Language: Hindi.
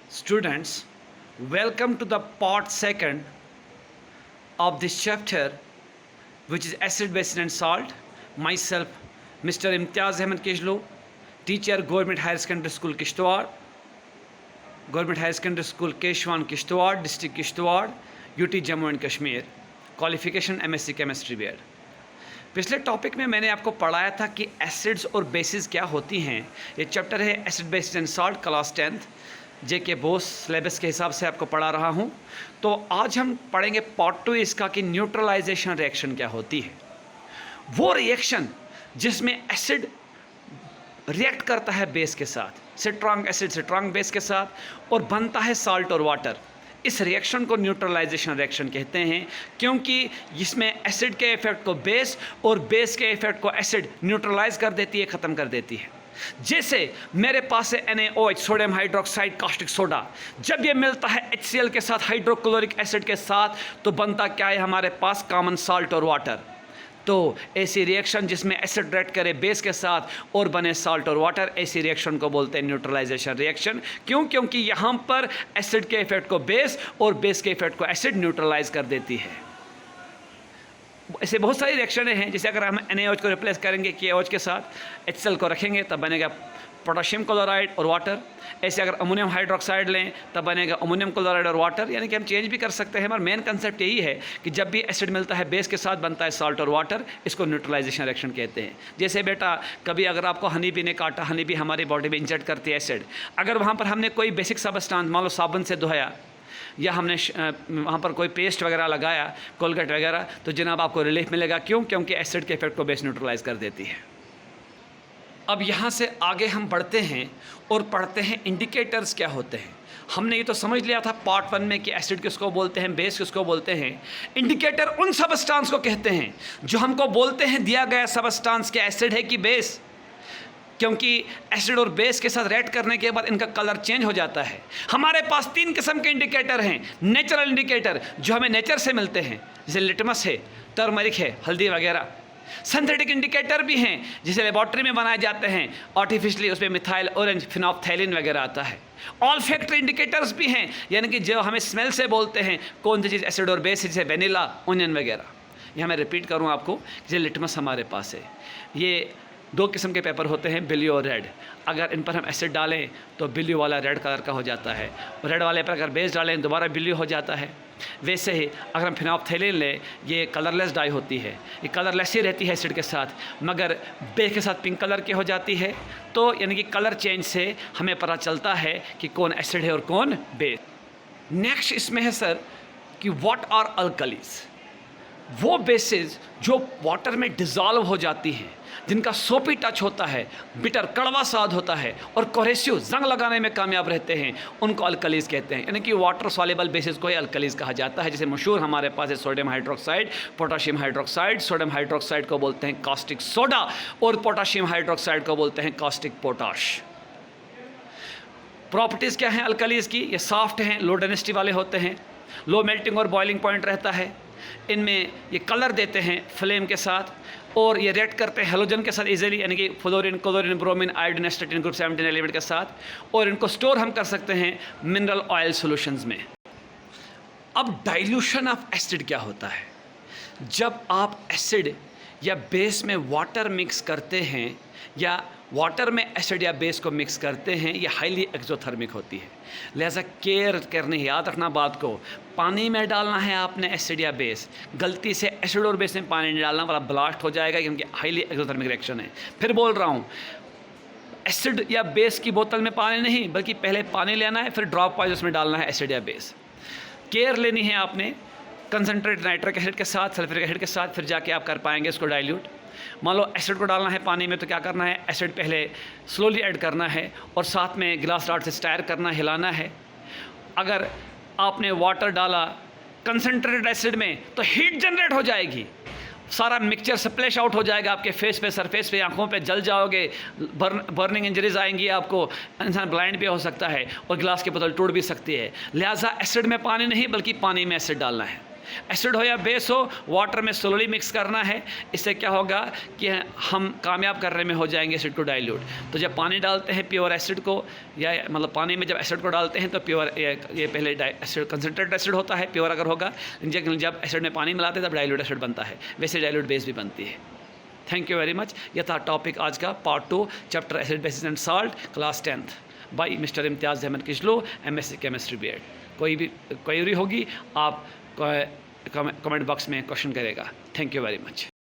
Students, welcome to the part second of this chapter, which is acid, base and salt. Myself, Mr. Imtiaz Ahmed Kishlo, teacher, Government Higher Secondary School Kishtwar, Government Higher Secondary School Keshwan Kishtwar, District Kishtwar, UT Jammu and Kashmir, qualification MSc Chemistry B.Ed. पिछले टॉपिक में मैंने आपको पढ़ाया था कि एसिड्स और बेसिस क्या होती हैं। ये चैप्टर है acid base and salt, class 10th जे के बोस सिलेबस के हिसाब से आपको पढ़ा रहा हूँ। तो आज हम पढ़ेंगे पार्ट 2 इसका कि न्यूट्रलाइजेशन रिएक्शन क्या होती है। वो रिएक्शन जिसमें एसिड रिएक्ट करता है बेस के साथ, स्ट्रॉन्ग एसिड स्ट्रॉन्ग बेस के साथ, और बनता है साल्ट और वाटर। इस रिएक्शन को न्यूट्रलाइजेशन रिएक्शन कहते हैं, क्योंकि इसमें एसिड के इफेक्ट को बेस और बेस के इफेक्ट को एसिड न्यूट्रलाइज कर देती है, ख़त्म कर देती है। जैसे मेरे पास है NaOH, sodium hydroxide caustic soda. जब ये मिलता है HCl के साथ, हाइड्रोक्लोरिक एसिड के साथ, तो बनता क्या है हमारे पास कॉमन साल्ट और वाटर। तो ऐसी रिएक्शन जिसमें एसिड रिएक्ट करे बेस के साथ और बने साल्ट और वाटर, ऐसी रिएक्शन को बोलते हैं न्यूट्रलाइजेशन रिएक्शन। क्यों? क्योंकि यहाँ पर एसिड के इफेक्ट को बेस और बेस के इफेक्ट को एसिड न्यूट्रलाइज कर देती है। ऐसे बहुत सारी रिएक्शनें हैं। जैसे अगर हम NaOH को रिप्लेस करेंगे KOH के साथ, HCl को रखेंगे तब बनेगा पोटाशियम क्लोराइड और वाटर। ऐसे अगर अमोनियम हाइड्रोक्साइड लें तब बनेगा अमोनियम क्लोराइड और वाटर। यानी कि हम चेंज भी कर सकते हैं, मगर मेन कंसेप्ट यही है कि जब भी एसिड मिलता है बेस के साथ बनता है साल्ट और वाटर। इसको न्यूट्रलाइजेशन रिएक्शन कहते हैं। जैसे बेटा कभी अगर आपको हनी बी ने काटा, हनी बी हमारी बॉडी में इंजेक्ट करती है एसिड, अगर वहाँ पर हमने कोई बेसिक सबस्टांस, मान लो साबुन से धोया या हमने वहाँ पर कोई पेस्ट वगैरह लगाया, कोलगेट वगैरह, तो जनाब आपको रिलीफ मिलेगा। क्यों? क्योंकि एसिड के इफेक्ट को बेस न्यूट्रलाइज कर देती है। अब यहाँ से आगे हम बढ़ते हैं और पढ़ते हैं इंडिकेटर्स क्या होते हैं। हमने ये तो समझ लिया था पार्ट 1 में कि एसिड किसको बोलते हैं, बेस किसको बोलते हैं। इंडिकेटर उन सबस्टांस को कहते हैं जो हमको बोलते हैं दिया गया सबस्टांस क्या एसिड है कि बेस, क्योंकि एसिड और बेस के साथ रिएक्ट करने के बाद इनका कलर चेंज हो जाता है। हमारे पास 3 किस्म के इंडिकेटर हैं। नेचुरल इंडिकेटर जो हमें नेचर से मिलते हैं, जैसे लिटमस है, टर्मरिक है, हल्दी वगैरह। सिंथेटिक इंडिकेटर भी हैं जिसे लेबॉर्ट्री में बनाए जाते हैं आर्टिफिशियली, उसमें मिथाइल ऑरेंज फिनोप्थैलिन वगैरह आता है। ऑल्फैक्टरी इंडिकेटर्स भी हैं, यानी कि जो हमें स्मेल से बोलते हैं कौन सी चीज़ एसिड और बेस है, जैसे वेनिला, ओनियन वगैरह। यह मैं रिपीट करूँ आपको, जैसे लिटमस हमारे पास है। ये 2 किस्म के पेपर होते हैं, ब्लू और रेड। अगर इन पर हम एसिड डालें तो ब्लू वाला रेड कलर का हो जाता है, और रेड वाले पर अगर बेस डालें दोबारा ब्लू हो जाता है। वैसे ही अगर हम फिनोप्थैलिन लें, ये कलरलेस डाई होती है, ये कलरलेस ही रहती है एसिड के साथ, मगर बेस के साथ पिंक कलर की हो जाती है। तो यानी कि कलर चेंज से हमें पता चलता है कि कौन एसिड है और कौन बेस। नेक्स्ट इसमें है सर कि व्हाट आर अल्कलीज। वो बेसिस जो वाटर में डिज़ोल्व हो जाती हैं, जिनका सोपी टच होता है, बिटर कड़वा स्वाद होता है और कोहेसिव जंग लगाने में कामयाब रहते हैं, उनको अल्कलीज कहते हैं। यानी कि वाटर सॉल्युबल बेसिस को ही अल्कलीज कहा जाता है। जैसे मशहूर हमारे पास है sodium hydroxide, potassium hydroxide. Sodium hydroxide को बोलते हैं कास्टिक सोडा और पोटाशियम हाइड्रोक्साइड को बोलते हैं कास्टिक पोटाश। प्रॉपर्टीज़ क्या हैं अल्कलीज की? ये सॉफ्ट हैं, लो डेंसिटी वाले होते हैं, लो मेल्टिंग और बॉइलिंग पॉइंट रहता है। इनमें ये कलर देते हैं फ्लेम के साथ, और ये रिएक्ट करते हैं हेलोजन के साथ इजीली, यानी कि fluorine, chlorine, bromine, iodine, एस्टेटिन group 17 element के साथ। और इनको स्टोर हम कर सकते हैं मिनरल ऑयल सॉल्यूशंस में। अब डाइल्यूशन ऑफ एसिड क्या होता है? जब आप एसिड या बेस में वाटर मिक्स करते हैं या वाटर में एसिड या बेस को मिक्स करते हैं, ये हाईली एक्सोथर्मिक होती है। लिहाजा केयर करने, याद रखना बात को, पानी में डालना है आपने एसिड या बेस, गलती से एसिड और बेस में पानी नहीं डालना, वाला ब्लास्ट हो जाएगा, क्योंकि हाईली एक्सोथर्मिक रिएक्शन है। फिर बोल रहा हूँ, एसिड या बेस की बोतल में पानी नहीं, बल्कि पहले पानी लेना है, फिर ड्रॉप वाइज उसमें डालना है एसिड या बेस। केयर लेनी है आपने कंसनट्रेट नाइट्रिक एसिड के साथ, सल्फ्यूरिक एसिड के साथ, फिर जाके आप कर पाएंगे इसको डाइल्यूट। मान लो एसिड को डालना है पानी में, तो क्या करना है, एसिड पहले स्लोली ऐड करना है और साथ में गिलास रॉड से स्टायर करना, हिलाना है। अगर आपने वाटर डाला कंसनट्रेटेड एसिड में तो हीट जनरेट हो जाएगी, सारा मिक्सचर स्प्लैश आउट हो जाएगा आपके फेस पे, सरफेस पे, आंखों पे जल जाओगे, बर्निंग इंजरीज आएंगी आपको, इंसान ब्लाइंड भी हो सकता है और गिलास की बोतल टूट भी सकती है। लिहाजा एसिड में पानी नहीं बल्कि पानी में एसिड डालना है। एसिड हो या बेस हो, वाटर में स्लोली मिक्स करना है। इससे क्या होगा कि हम कामयाब करने में हो जाएंगे एसिड को डाइल्यूट। तो जब पानी डालते हैं प्योर एसिड को, या मतलब पानी में जब एसिड को डालते हैं तो प्योर ये पहले एसिड कंसनट्रेटेड एसिड होता है प्योर अगर होगा, जब एसिड में पानी मिलाते हैं तब डाइल्यूट एसिड बनता है, वैसे डाइल्यूट बेस भी बनती है। Thank you very much. यह था टॉपिक आज का, part 2, chapter acid bases and salt, class 10th by mister Imtiaz Ahmed Kishlo, MSc chemistry BEd। कोई भी क्वेरी होगी आप कमेंट बॉक्स में क्वेश्चन करेगा। Thank you very much.